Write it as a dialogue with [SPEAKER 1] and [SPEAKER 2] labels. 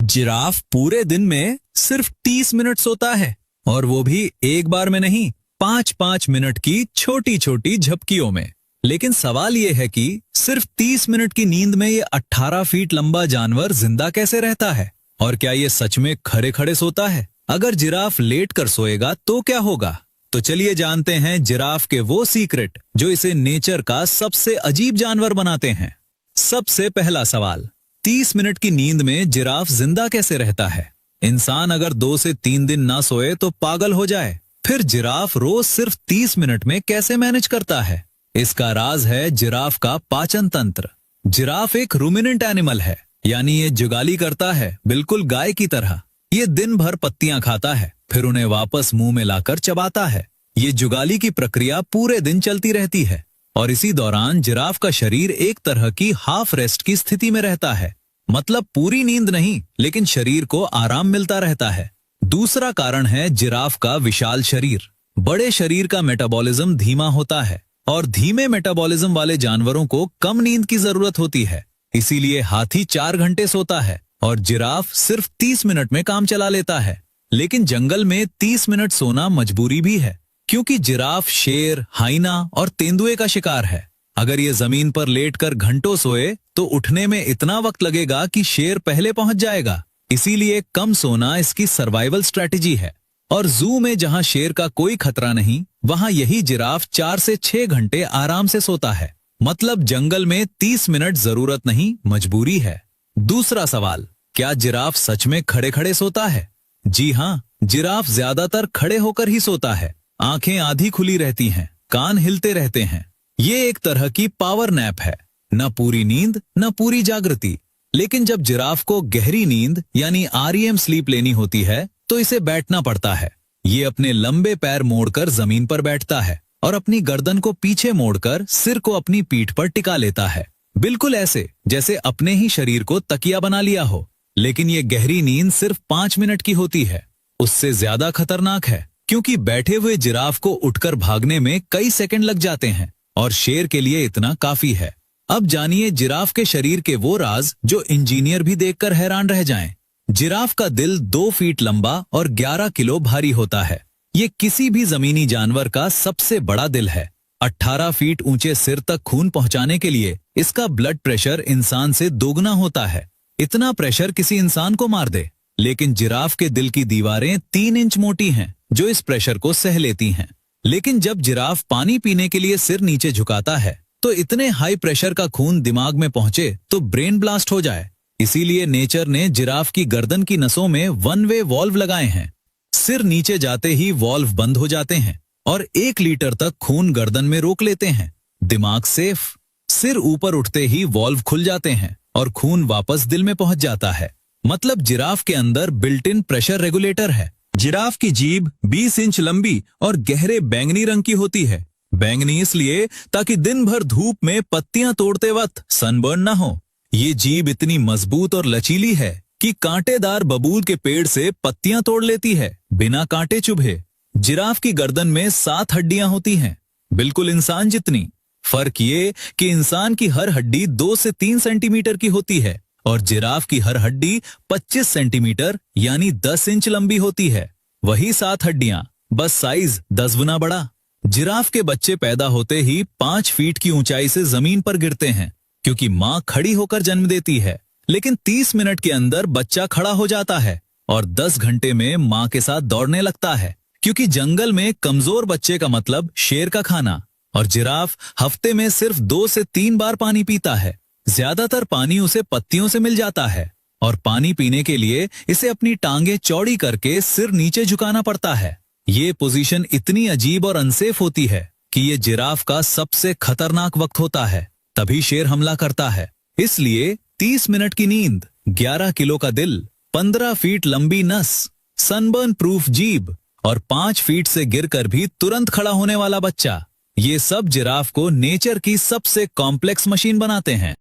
[SPEAKER 1] Giraffe पूरे दिन में सिर्फ 30 मिनट सोता है, और वो भी एक बार में नहीं, 5-5 मिनट की छोटी छोटी झपकियों में। लेकिन सवाल ये है कि सिर्फ 30 मिनट की नींद में ये 18 फीट लंबा जानवर जिंदा कैसे रहता है, और क्या ये सच में खड़े खड़े सोता है? अगर जिराफ लेट कर सोएगा तो क्या होगा? तो चलिए जानते हैं जिराफ के वो सीक्रेट जो इसे नेचर का सबसे अजीब जानवर बनाते हैं। सबसे पहला सवाल, 30 मिनट की नींद में जिराफ जिंदा कैसे रहता है? इंसान अगर 2 से 3 दिन ना सोए तो पागल हो जाए, फिर जिराफ रोज सिर्फ 30 मिनट में कैसे मैनेज करता है? इसका राज है जिराफ का पाचन तंत्र। जिराफ एक रूमिनेंट एनिमल है, यानी ये जुगाली करता है, बिल्कुल गाय की तरह। ये दिन भर पत्तियां खाता है, फिर उन्हें वापस मुंह में लाकर चबाता है। ये जुगाली की प्रक्रिया पूरे दिन चलती रहती है, और इसी दौरान जिराफ का शरीर एक तरह की हाफ रेस्ट की स्थिति में रहता है। मतलब पूरी नींद नहीं, लेकिन शरीर को आराम मिलता रहता है। दूसरा कारण है जिराफ का विशाल शरीर। बड़े शरीर का मेटाबॉलिज्म धीमा होता है, और धीमे मेटाबॉलिज्म वाले जानवरों को कम नींद की जरूरत होती है। इसीलिए हाथी 4 घंटे सोता है और जिराफ सिर्फ 30 मिनट में काम चला लेता है। लेकिन जंगल में 30 मिनट सोना मजबूरी भी है, क्योंकि जिराफ शेर, हाइना और तेंदुए का शिकार है। अगर ये जमीन पर लेटकर घंटों सोए तो उठने में इतना वक्त लगेगा कि शेर पहले पहुंच जाएगा। इसीलिए कम सोना इसकी सर्वाइवल स्ट्रेटेजी है। और जू में जहां शेर का कोई खतरा नहीं, वहां यही जिराफ 4 से 6 घंटे आराम से सोता है। मतलब जंगल में 30 मिनट जरूरत नहीं, मजबूरी है। दूसरा सवाल, क्या जिराफ सच में खड़े खड़े सोता है? जी हाँ, जिराफ ज्यादातर खड़े होकर ही सोता है। आंखें आधी खुली रहती हैं, कान हिलते रहते हैं। ये एक तरह की पावर नैप है, न पूरी नींद न पूरी जागृति। लेकिन जब जिराफ को गहरी नींद यानी REM स्लीप लेनी होती है तो इसे बैठना पड़ता है। ये अपने लंबे पैर मोड़कर जमीन पर बैठता है और अपनी गर्दन को पीछे मोड़कर सिर को अपनी पीठ पर टिका लेता है, बिल्कुल ऐसे जैसे अपने ही शरीर को तकिया बना लिया हो। लेकिन ये गहरी नींद सिर्फ 5 मिनट की होती है। उससे ज्यादा खतरनाक है, क्योंकि बैठे हुए जिराफ को उठकर भागने में कई सेकंड लग जाते हैं, और शेर के लिए इतना काफी है। अब जानिए जिराफ के शरीर के वो राज जो इंजीनियर भी देखकर हैरान रह जाएं। जिराफ का दिल 2 फीट लंबा और 11 किलो भारी होता है। ये किसी भी जमीनी जानवर का सबसे बड़ा दिल है। 18 फीट ऊंचे सिर तक खून पहुंचाने के लिए इसका ब्लड प्रेशर इंसान से दोगुना होता है। इतना प्रेशर किसी इंसान को मार दे। लेकिन जिराफ के दिल की दीवारें 3 इंच मोटी हैं, जो इस प्रेशर को सह लेती हैं। लेकिन जब जिराफ पानी पीने के लिए सिर नीचे झुकाता है तो इतने हाई प्रेशर का खून दिमाग में पहुंचे तो ब्रेन ब्लास्ट हो जाए। इसीलिए नेचर ने जिराफ की गर्दन की नसों में 1 वे वॉल्व लगाए हैं। सिर नीचे जाते ही वॉल्व बंद हो जाते हैं और 1 लीटर तक खून गर्दन में रोक लेते हैं। दिमाग सेफ। सिर ऊपर उठते ही वॉल्व खुल जाते हैं और खून वापस दिल में पहुंच जाता है। मतलब जिराफ के अंदर बिल्ट इन प्रेशर रेगुलेटर है। जिराफ की जीभ 20 इंच लंबी और गहरे बैंगनी रंग की होती है। बैंगनी इसलिए ताकि दिन भर धूप में पत्तियां तोड़ते वक्त सनबर्न ना हो। ये जीभ इतनी मजबूत और लचीली है कि कांटेदार बबूल के पेड़ से पत्तियां तोड़ लेती है, बिना कांटे चुभे। जिराफ की गर्दन में 7 हड्डियां होती हैं, बिल्कुल इंसान जितनी। फर्क ये कि इंसान की हर हड्डी 2 से 3 सेंटीमीटर की होती है और जिराफ की हर हड्डी 25 सेंटीमीटर यानी 10 इंच लंबी होती है। वही 7 हड्डियां, बस साइज 10 गुना बड़ा। जिराफ के बच्चे पैदा होते ही 5 फीट की ऊंचाई से जमीन पर गिरते हैं, क्योंकि माँ खड़ी होकर जन्म देती है। लेकिन 30 मिनट के अंदर बच्चा खड़ा हो जाता है और 10 घंटे में माँ के साथ दौड़ने लगता है, क्योंकि जंगल में कमजोर बच्चे का मतलब शेर का खाना। और जिराफ हफ्ते में सिर्फ 2 से 3 बार पानी पीता है। ज्यादातर पानी उसे पत्तियों से मिल जाता है, और पानी पीने के लिए इसे अपनी टांगे चौड़ी करके सिर नीचे झुकाना पड़ता है। ये पोजीशन इतनी अजीब और अनसेफ होती है कि ये जिराफ का सबसे खतरनाक वक्त होता है। तभी शेर हमला करता है। इसलिए 30 मिनट की नींद, 11 किलो का दिल, 15 फीट लंबी नस, सनबर्न प्रूफ जीभ और 5 फीट से गिरकर भी तुरंत खड़ा होने वाला बच्चा, ये सब जिराफ को नेचर की सबसे कॉम्प्लेक्स मशीन बनाते हैं।